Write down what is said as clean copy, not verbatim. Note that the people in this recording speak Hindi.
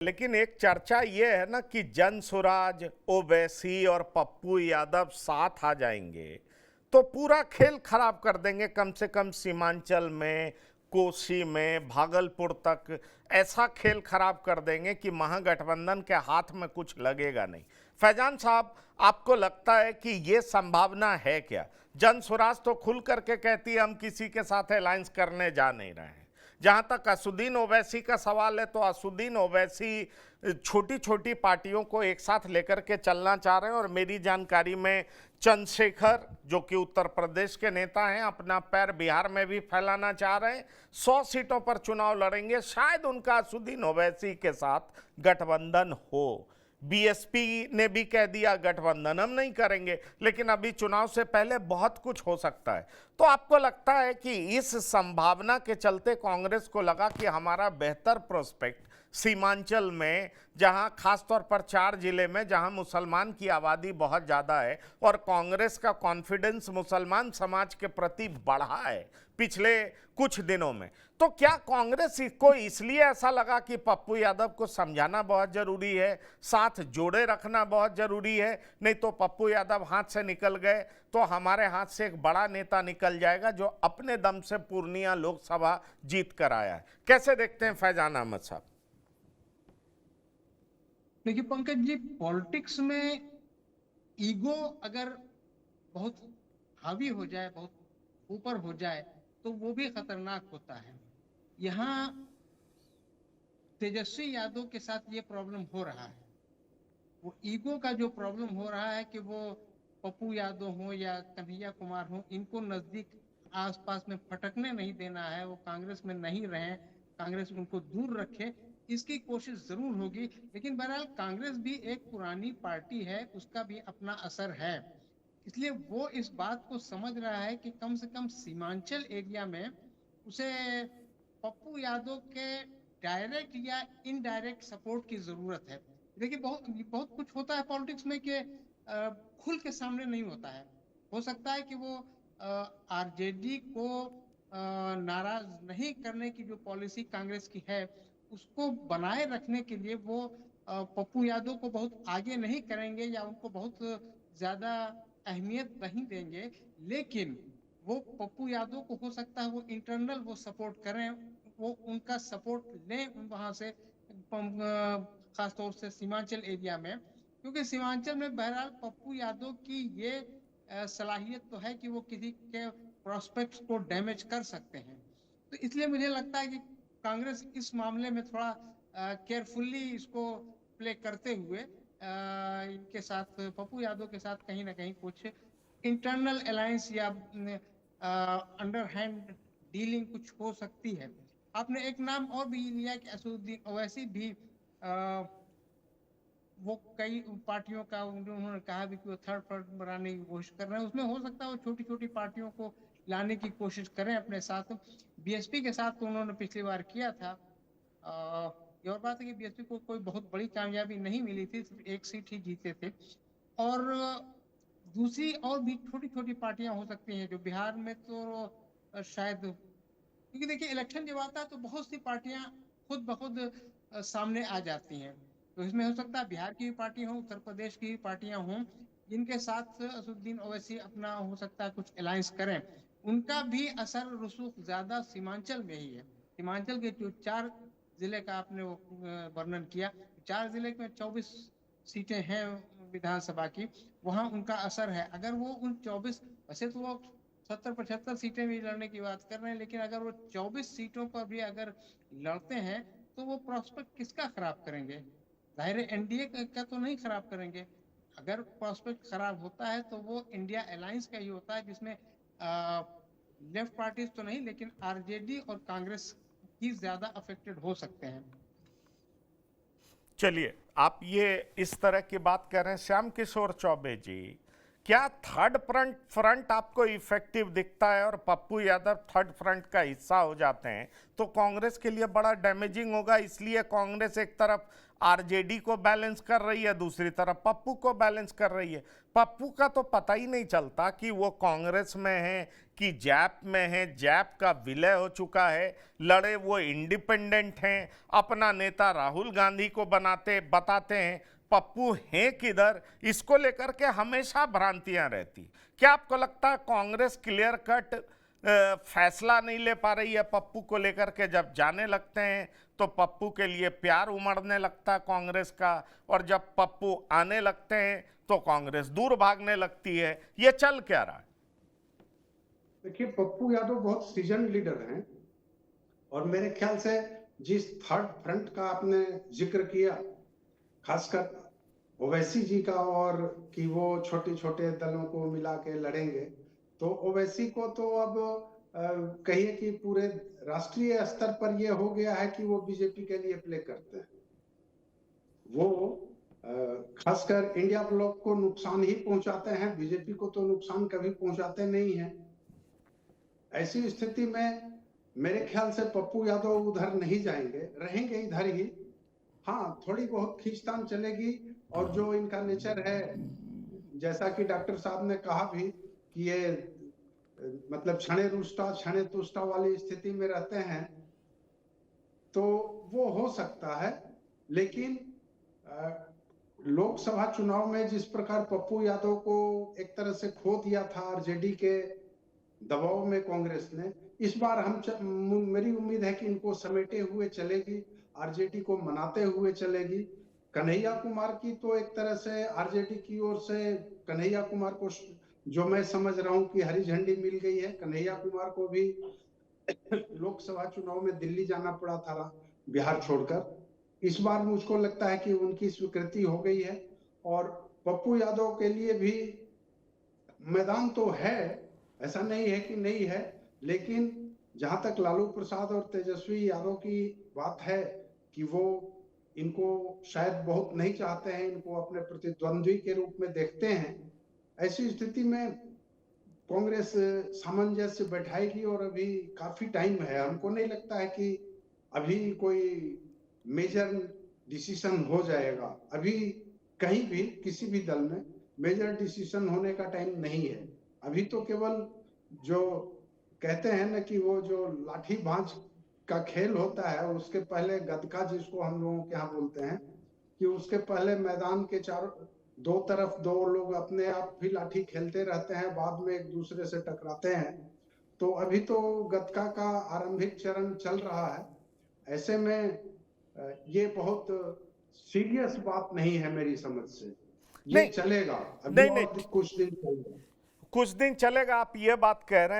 लेकिन एक चर्चा ये है ना कि जनसुराज, ओवैसी और पप्पू यादव साथ आ जाएंगे तो पूरा खेल खराब कर देंगे। कम से कम सीमांचल में, कोसी में, भागलपुर तक ऐसा खेल खराब कर देंगे कि महागठबंधन के हाथ में कुछ लगेगा नहीं। फैजान साहब, आपको लगता है कि ये संभावना है क्या? जनसुराज तो खुल करके कहती है हम किसी के साथ अलायंस करने जा नहीं रहे हैं। जहां तक असुद्दीन ओवैसी का सवाल है तो असुद्दीन ओवैसी छोटी छोटी पार्टियों को एक साथ लेकर के चलना चाह रहे हैं और मेरी जानकारी में चंद्रशेखर, जो कि उत्तर प्रदेश के नेता हैं, अपना पैर बिहार में भी फैलाना चाह रहे हैं। 100 सीटों पर चुनाव लड़ेंगे, शायद उनका असुद्दीन ओवैसी के साथ गठबंधन हो। बीएसपी ने भी कह दिया गठबंधन हम नहीं करेंगे, लेकिन अभी चुनाव से पहले बहुत कुछ हो सकता है। तो आपको लगता है कि इस संभावना के चलते कांग्रेस को लगा कि हमारा बेहतर प्रोस्पेक्ट सीमांचल में, जहां खासतौर पर 4 जिले में जहां मुसलमान की आबादी बहुत ज़्यादा है और कांग्रेस का कॉन्फिडेंस मुसलमान समाज के प्रति बढ़ा है पिछले कुछ दिनों में, तो क्या कांग्रेस को इसलिए ऐसा लगा कि पप्पू यादव को समझाना बहुत जरूरी है, साथ जोड़े रखना बहुत जरूरी है, नहीं तो पप्पू यादव हाथ से निकल गए तो हमारे हाथ से एक बड़ा नेता निकल जाएगा जो अपने दम से पूर्णिया लोकसभा जीत कर आया है? कैसे देखते हैं फैजान अहमद साहब? देखिए पंकज जी, पॉलिटिक्स में ईगो अगर बहुत हावी हो जाए, बहुत ऊपर हो जाए, तो वो भी खतरनाक होता है। यहाँ तेजस्वी यादव के साथ ये प्रॉब्लम हो रहा है। वो ईगो का जो प्रॉब्लम हो रहा है कि वो पप्पू यादव हो या कन्हैया कुमार हो, इनको नजदीक आसपास में फटकने नहीं देना है, वो कांग्रेस में नहीं रहें, कांग्रेस उनको दूर रखे, इसकी कोशिश जरूर होगी। लेकिन बहरहाल कांग्रेस भी एक पुरानी पार्टी है, उसका भी अपना असर है, इसलिए वो इस बात को समझ रहा है कि कम से कम सीमांचल एरिया में उसे पप्पू यादव के डायरेक्ट या इनडायरेक्ट सपोर्ट की जरूरत है। देखिए बहुत बहुत कुछ होता है पॉलिटिक्स में कि खुल के सामने नहीं होता है। हो सकता है कि वो आरजेडी को नाराज नहीं करने की जो पॉलिसी कांग्रेस की है उसको बनाए रखने के लिए वो पप्पू यादव को बहुत आगे नहीं करेंगे या उनको बहुत ज्यादा अहमियत नहीं देंगे, लेकिन वो पप्पू यादव को हो सकता है वो इंटरनल वो सपोर्ट करें, वो उनका सपोर्ट लें वहां से, खासतौर से सीमांचल एरिया में, क्योंकि सीमांचल में बहरहाल पप्पू यादव की ये सलाहियत तो है कि वो किसी के प्रोस्पेक्ट्स को डैमेज कर सकते हैं। तो इसलिए मुझे लगता है कि कांग्रेस इस मामले में थोड़ा केयरफुल्ली इसको प्ले करते हुए इनके साथ, पप्पू यादव के साथ कहीं ना कहीं कुछ इंटरनल अलायंस या अंडर हैंड डीलिंग कुछ हो सकती है। आपने एक नाम और भी लिया कि असदुद्दीन ओवैसी भी वो कई पार्टियों का उन्होंने कहा भी कि वो थर्ड फ्रंट बनाने की कोशिश कर रहे हैं, उसमें हो सकता है वो छोटी छोटी पार्टियों को लाने की कोशिश करें अपने साथ। बीएसपी के साथ तो उन्होंने पिछली बार किया था। ये और बात है कि बीएसपी को कोई बहुत बड़ी कामयाबी नहीं मिली थी, सिर्फ 1 सीट ही जीते थे। और दूसरी और भी छोटी छोटी पार्टियां हो सकती हैं जो बिहार में तो शायद, क्योंकि देखिए इलेक्शन जब आता है तो बहुत सी पार्टियां खुद ब खुद सामने आ जाती हैं। तो इसमें हो सकता है बिहार की भी पार्टी हो, उत्तर प्रदेश की भी पार्टियां हों जिनके साथ असदुद्दीन ओवैसी अपना हो सकता है कुछ अलायंस करें। उनका भी असर रसूख ज्यादा सीमांचल में ही है। सीमांचल के जो 4 जिले का आपने वर्णन किया, 4 जिले में 24 सीटें हैं विधानसभा की, वहां उनका असर है। अगर वो उन 24, वैसे तो वो 70-75 सीटें भी लड़ने की बात कर रहे हैं, लेकिन अगर वो 24 सीटों पर भी अगर लड़ते हैं तो वो प्रोस्पेक्ट किसका खराब करेंगे? जाहिर है एनडीए का तो नहीं खराब करेंगे। अगर प्रोस्पेक्ट खराब होता है तो वो इंडिया अलायंस का ही होता है, जिसमें लेफ्ट पार्टीज तो नहीं लेकिन आरजेडी और कांग्रेस ही ज्यादा अफेक्टेड हो सकते हैं। चलिए, आप ये इस तरह की बात कर रहे हैं श्याम किशोर चौबे जी, क्या थर्ड फ्रंट आपको इफेक्टिव दिखता है और पप्पू यादव थर्ड फ्रंट का हिस्सा हो जाते हैं तो कांग्रेस के लिए बड़ा डैमेजिंग होगा? इसलिए कांग्रेस एक तरफ आरजेडी को बैलेंस कर रही है, दूसरी तरफ पप्पू को बैलेंस कर रही है। पप्पू का तो पता ही नहीं चलता कि वो कांग्रेस में है कि जैप में है, जैप का विलय हो चुका है, लड़े वो इंडिपेंडेंट हैं, अपना नेता राहुल गांधी को बताते हैं, पप्पू हैं किधर, इसको लेकर के हमेशा भ्रांतियां रहती। क्या आपको लगता है कांग्रेस क्लियर कट फैसला नहीं ले पा रही है पप्पू को लेकर के? जब जाने लगते हैं तो पप्पू के लिए प्यार उमड़ने लगता है कांग्रेस का, और जब पप्पू आने लगते हैं तो कांग्रेस दूर भागने लगती है। ये चल क्या रहा है? देखिए, पप्पू यादव बहुत सीजन लीडर हैं और मेरे ख्याल से जिस थर्ड फ्रंट का आपने जिक्र किया, खासकर ओवैसी जी का, और कि वो छोटे छोटे दलों को मिला के लड़ेंगे, तो ओवैसी को तो अब कहिए कि पूरे राष्ट्रीय स्तर पर यह हो गया है कि वो बीजेपी के लिए प्ले करते हैं। वो खासकर इंडिया ब्लॉक को नुकसान ही पहुंचाते हैं, बीजेपी को तो नुकसान कभी पहुंचाते नहीं हैं। ऐसी स्थिति में मेरे ख्याल से पप्पू यादव उधर नहीं जाएंगे, रहेंगे इधर ही। हाँ, थोड़ी बहुत खींचतान चलेगी, और जो इनका नेचर है, जैसा कि डॉक्टर साहब ने कहा भी कि ये मतलब क्षणे रुष्टा क्षणे तुष्टा वाली स्थिति में रहते हैं, तो वो हो सकता है। लेकिन लोकसभा चुनाव में जिस प्रकार पप्पू यादव को एक तरह से खो दिया था आरजेडी के दबाव में कांग्रेस ने, इस बार मेरी उम्मीद है कि इनको समेटे हुए चलेगी, आरजेडी को मनाते हुए चलेगी। कन्हैया कुमार की तो एक तरह से आरजेडी की ओर से कन्हैया कुमार को, जो मैं समझ रहा हूं कि हरी झंडी मिल गई है। कन्हैया कुमार को भी लोकसभा चुनाव में दिल्ली जाना पड़ा था बिहार छोड़कर। इस बार मुझको लगता है कि उनकी स्वीकृति हो गई है, और पप्पू यादव के लिए भी मैदान तो है, ऐसा नहीं है कि नहीं है। लेकिन जहां तक लालू प्रसाद और तेजस्वी यादव की बात है कि वो इनको शायद बहुत नहीं चाहते हैं, इनको अपने प्रतिद्वंद्वी के रूप में देखते हैं, ऐसी स्थिति में कांग्रेस सामंजस्य बैठाएगी, और अभी काफी टाइम है। हमको नहीं लगता है कि अभी कोई मेजर डिसीजन हो जाएगा। अभी कहीं भी किसी भी दल में मेजर डिसीजन होने का टाइम नहीं है। अभी तो केवल जो कहते हैं ना कि वो जो लाठी भांज का खेल होता है, उसके पहले गदका, जिसको हम लोगों के यहाँ बोलते हैं, कि उसके पहले मैदान के चारों दो तरफ दो लोग अपने आप भी लाठी खेलते रहते हैं, बाद में एक दूसरे से टकराते हैं। तो अभी तो गदका का आरंभिक चरण चल रहा है। ऐसे में ये बहुत सीरियस बात नहीं है मेरी समझ से। ये नहीं, चलेगा अभी, नहीं, और कुछ दिन चलेगा। कुछ दिन चलेगा, आप ये बात कह रहे हैं।